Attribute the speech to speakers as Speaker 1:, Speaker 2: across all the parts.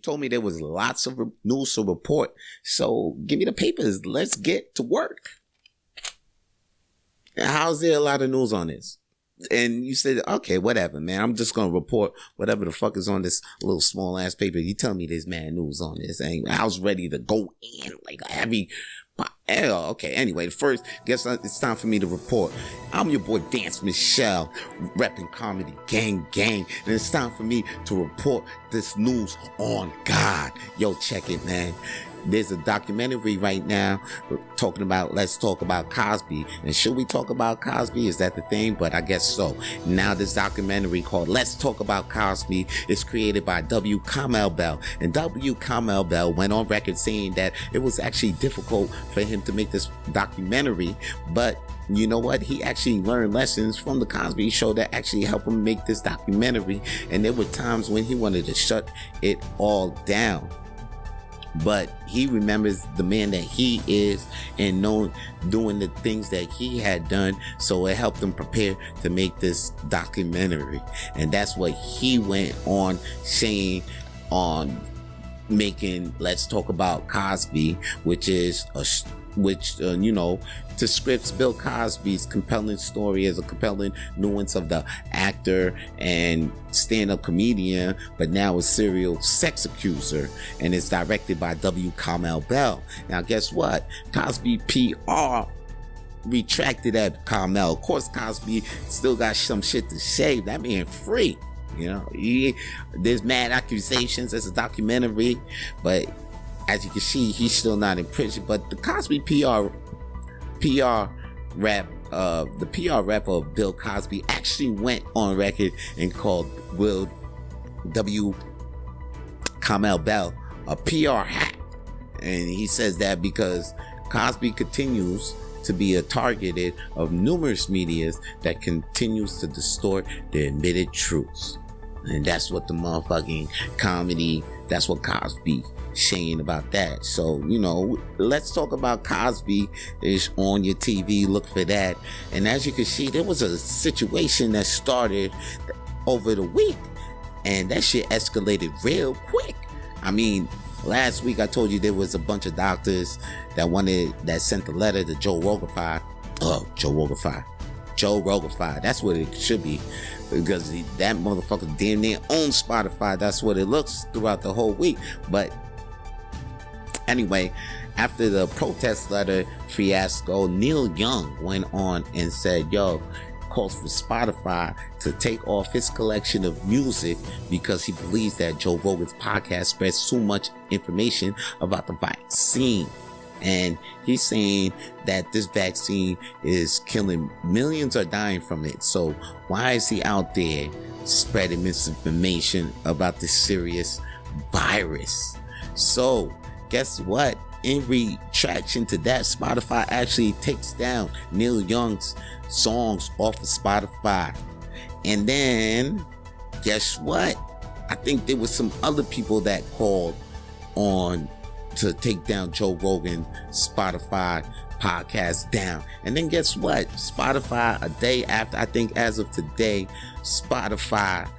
Speaker 1: told me there was lots of news to report. So give me the papers. Let's get to work. How's there a lot of news on this? And you said, okay, whatever, man. I'm just going to report whatever the fuck is on this little small ass paper. You tell me there's mad news on this. And I was ready to go in like a heavy. Okay, anyway, first, guess it's time for me to report. I'm your boy Vance Michel, repping comedy gang. And it's time for me to report this news on God. Yo, check it, man. There's a documentary right now talking about, let's talk about Cosby. And should we talk about Cosby? Is that the thing? But I guess so. Now this documentary called Let's Talk About Cosby is created by W. Kamau Bell. And W. Kamau Bell went on record saying that it was actually difficult for him to make this documentary. But you know what? He actually learned lessons from the Cosby Show that actually helped him make this documentary. And there were times when he wanted to shut it all down. But he remembers the man that he is and doing the things that he had done. So it helped him prepare to make this documentary. And that's what he went on saying on making Let's Talk About Cosby, which is describes Bill Cosby's compelling story as a compelling nuance of the actor and stand-up comedian, but now a serial sex accuser, and it's directed by W. Kamau Bell. Now, guess what? Cosby PR retracted that Kamau. Of course, Cosby still got some shit to say. That man free. You know, there's mad accusations. It's a documentary, but as you can see, he's still not in prison. But the Cosby PR rap of Bill Cosby actually went on record and called Will W. Kamau Bell a PR hack. And he says that because Cosby continues to be a target of numerous medias that continues to distort the admitted truths. And that's what the motherfucking comedy, that's what Cosby saying about that. So, Let's Talk About Cosby is on your TV. Look for that. And as you can see, there was a situation that started over the week, and that shit escalated real quick. I mean, last week I told you there was a bunch of doctors that sent a letter to Joe Rogan. Joe Rogan. That's what it should be, because that motherfucker damn near owns Spotify. That's what it looks throughout the whole week. But anyway, after the protest letter fiasco, Neil Young went on and said, calls for Spotify to take off his collection of music because he believes that Joe Rogan's podcast spreads too much information about the vaccine. And he's saying that this vaccine is killing millions, are dying from it. So why is he out there spreading misinformation about this serious virus? So guess what? In retraction to that, Spotify actually takes down Neil Young's songs off of Spotify. And then guess what? I think there was some other people that called on to take down Joe Rogan Spotify podcast down. And then guess what? Spotify, a day after, I think as of today, Spotify,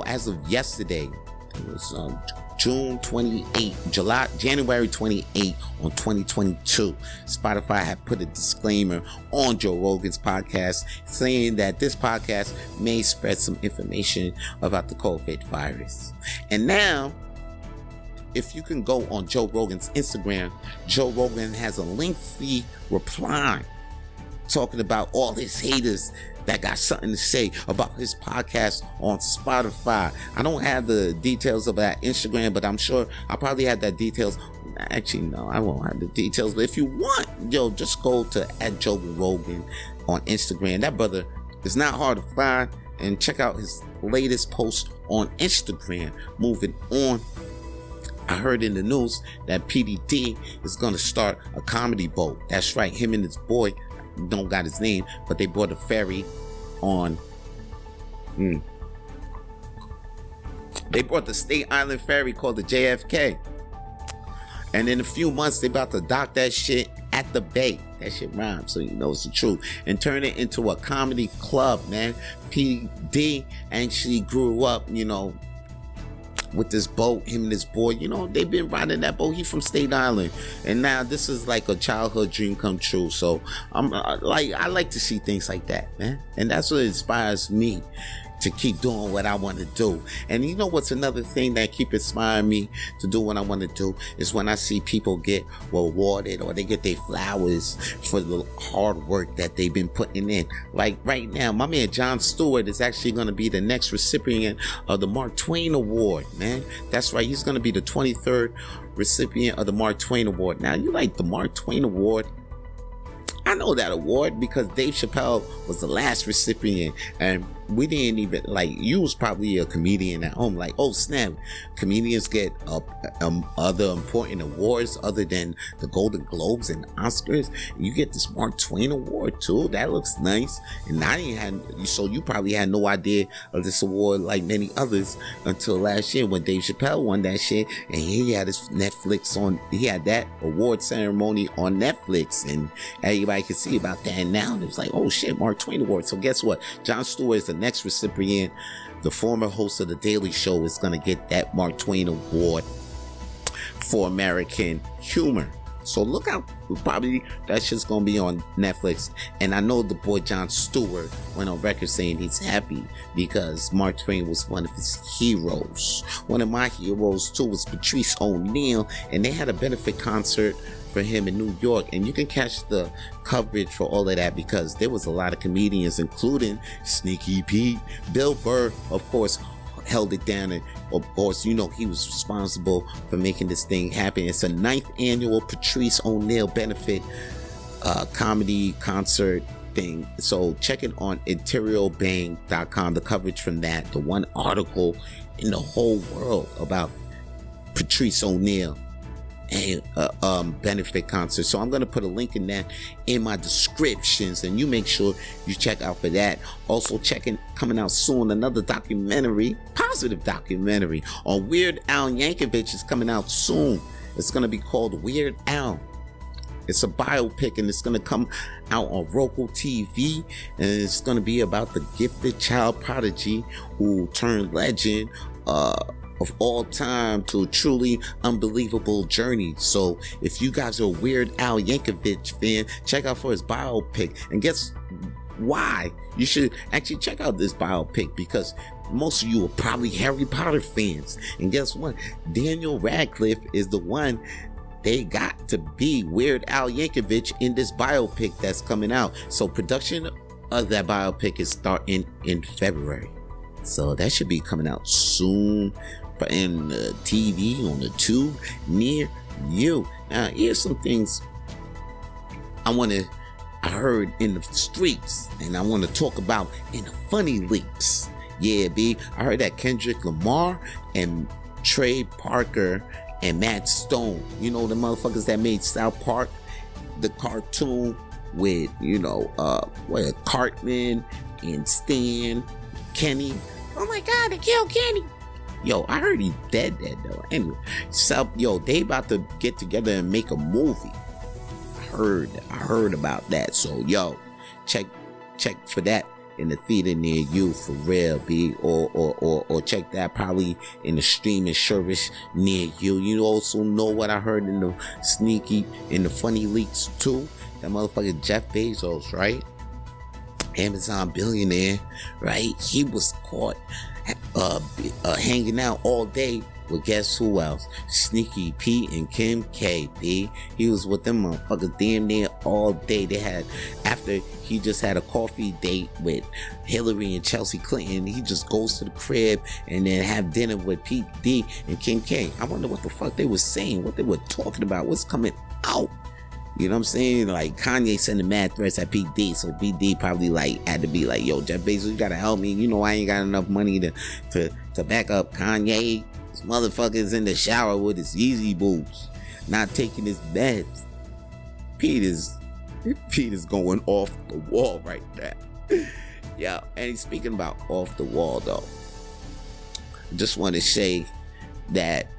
Speaker 1: as of yesterday, it was January 28 on 2022, Spotify had put a disclaimer on Joe Rogan's podcast saying that this podcast may spread some information about the COVID virus. And now, if you can go on Joe Rogan's Instagram, Joe Rogan has a lengthy reply talking about all his haters that got something to say about his podcast on Spotify. I don't have the details of that Instagram, but I'm sure I'll probably have that details. Actually, no, I won't have the details. But if you want, just go to @Joe Rogan on Instagram. That brother is not hard to find, and check out his latest post on Instagram. Moving on, I heard in the news that PDD is going to start a comedy boat. That's right. Him and his boy, don't got his name, but they bought a ferry on. They bought the State Island ferry called the JFK. And in a few months, they about to dock that shit at the bay. That shit rhymes, so you know it's the truth. And turn it into a comedy club, man. PD actually grew up, with this boat, him and his boy, you know, they've been riding that boat. He from State Island, and now this is like a childhood dream come true. So I'm I like to see things like that, man, and that's what inspires me to keep doing what I want to do. And you know what's another thing that keep inspiring me to do what I want to do is when I see people get rewarded or they get their flowers for the hard work that they've been putting in. Like right now, my man Jon Stewart is actually going to be the next recipient of the Mark Twain Award, man. That's right, he's going to be the 23rd recipient of the Mark Twain Award. Now, you like the Mark Twain Award? I know that award because Dave Chappelle was the last recipient, and we didn't even, like, you was probably a comedian at home, like, oh snap, comedians get other important awards other than the Golden Globes and Oscars. You get this Mark Twain Award too. That looks nice. And I didn't have, so you probably had no idea of this award like many others until last year when Dave Chappelle won that shit, and he had his Netflix on, he had that award ceremony on Netflix, and everybody could see about that. And now it was like, oh shit, Mark Twain Award. So guess what? Jon Stewart is the next recipient. The former host of The Daily Show is going to get that Mark Twain Award for American humor. So look out, probably that shit's going to be on Netflix. And I know the boy Jon Stewart went on record saying he's happy because Mark Twain was one of his heroes. One of my heroes too was Patrice O, and they had a benefit concert for him in New York, and you can catch the coverage for all of that because there was a lot of comedians, including Sneaky Pete. Bill Burr, of course, held it down, and of course, you know, he was responsible for making this thing happen. It's a 9th annual Patrice O'Neal benefit comedy concert thing. So check it on interiobang.com, the coverage from that, the one article in the whole world about Patrice O'Neal and benefit concert. So I'm going to put a link in that in my descriptions, and you make sure you check out for that. Also coming out soon, another documentary, positive documentary on Weird Al Yankovic is coming out soon. It's going to be called Weird Al. It's a biopic, and it's going to come out on Roku TV, and it's going to be about the gifted child prodigy who turned legend of all time to a truly unbelievable journey. So if you guys are a Weird Al Yankovic fan, check out for his biopic. And guess why you should actually check out this biopic? Because most of you are probably Harry Potter fans, and guess what? Daniel Radcliffe is the one they got to be Weird Al Yankovic in this biopic that's coming out. So production of that biopic is starting in February. So that should be coming out soon in the TV, on the tube near you. Now, here's some things I heard in the streets, and I want to talk about in the funny leaks. Yeah, B, I heard that Kendrick Lamar and Trey Parker and Matt Stone, you know, the motherfuckers that made South Park, the cartoon with, you know, Cartman and Stan, Kenny. Oh my God, they killed Kenny. Yo, I heard he's dead though. Anyway, so they about to get together and make a movie. I heard about that. So yo, check for that in the theater near you for real, B. Or check that probably in the streaming service near you. You also know what I heard in the funny leaks too. That motherfucker Jeff Bezos, right? Amazon billionaire, right? He was caught hanging out all day with guess who else? Sneaky Pete and Kim K, B. He was with them motherfuckers damn near all day. After he just had a coffee date with Hillary and Chelsea Clinton, he just goes to the crib and then have dinner with Pete D and Kim K. I wonder what the fuck they were saying, what they were talking about, what's coming out. You know what I'm saying? Like Kanye sending mad threats at P. D. So P. D. probably had to be like, yo, Jeff Bezos, you gotta help me. You know, I ain't got enough money to back up Kanye. This motherfucker's in the shower with his Yeezy boots, not taking his meds. Pete is going off the wall right now. Yeah, and he's speaking about off the wall though. I just want to say that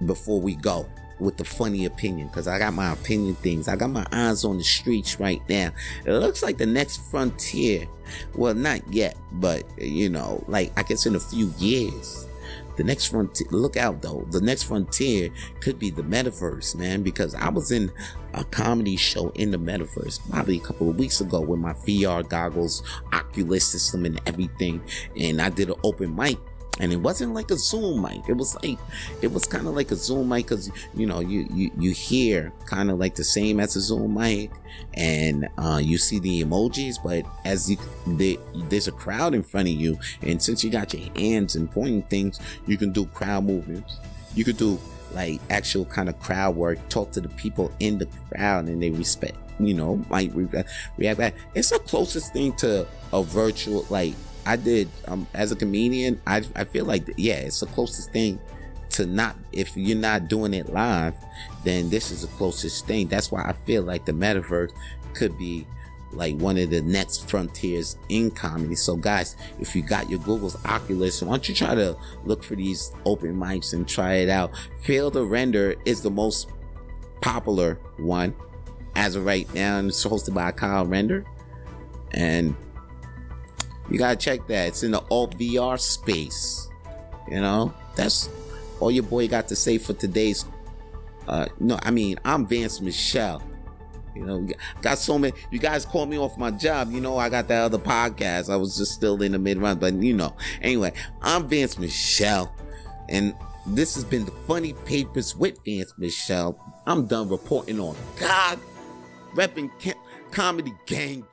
Speaker 1: before we go, with the funny opinion, because I got my opinion things. I got my eyes on the streets right now. It looks like the next frontier, well, not yet, but you know, like I guess in a few years, the next frontier, look out though, the next frontier could be the metaverse, man, because I was in a comedy show in the metaverse probably a couple of weeks ago with my VR goggles, Oculus system and everything, and I did an open mic. And it wasn't like a Zoom mic. It was kind of like a Zoom mic, because you know you hear kind of like the same as a Zoom mic, and you see the emojis, but as there's a crowd in front of you, and since you got your hands and pointing things, you can do crowd movements. You could do like actual kind of crowd work, talk to the people in the crowd, and they respect, you know, might react back. It's the closest thing to a virtual, like I did as a comedian. I feel like, yeah, it's the closest thing to not, if you're not doing it live, then this is the closest thing. That's why I feel like the metaverse could be like one of the next frontiers in comedy. So guys, if you got your Google's Oculus, why don't you try to look for these open mics and try it out. Fail to Render is the most popular one as of right now, and it's hosted by Kyle Render, and you gotta check that. It's in the alt VR space. You know, that's all your boy got to say for today's. I'm Vance Michel. You know, got so many. You guys called me off my job. You know, I got that other podcast. I was just still in the mid-run, but you know. Anyway, I'm Vance Michel, and this has been the Funny Papers with Vance Michel. I'm done reporting on God, repping comedy gang.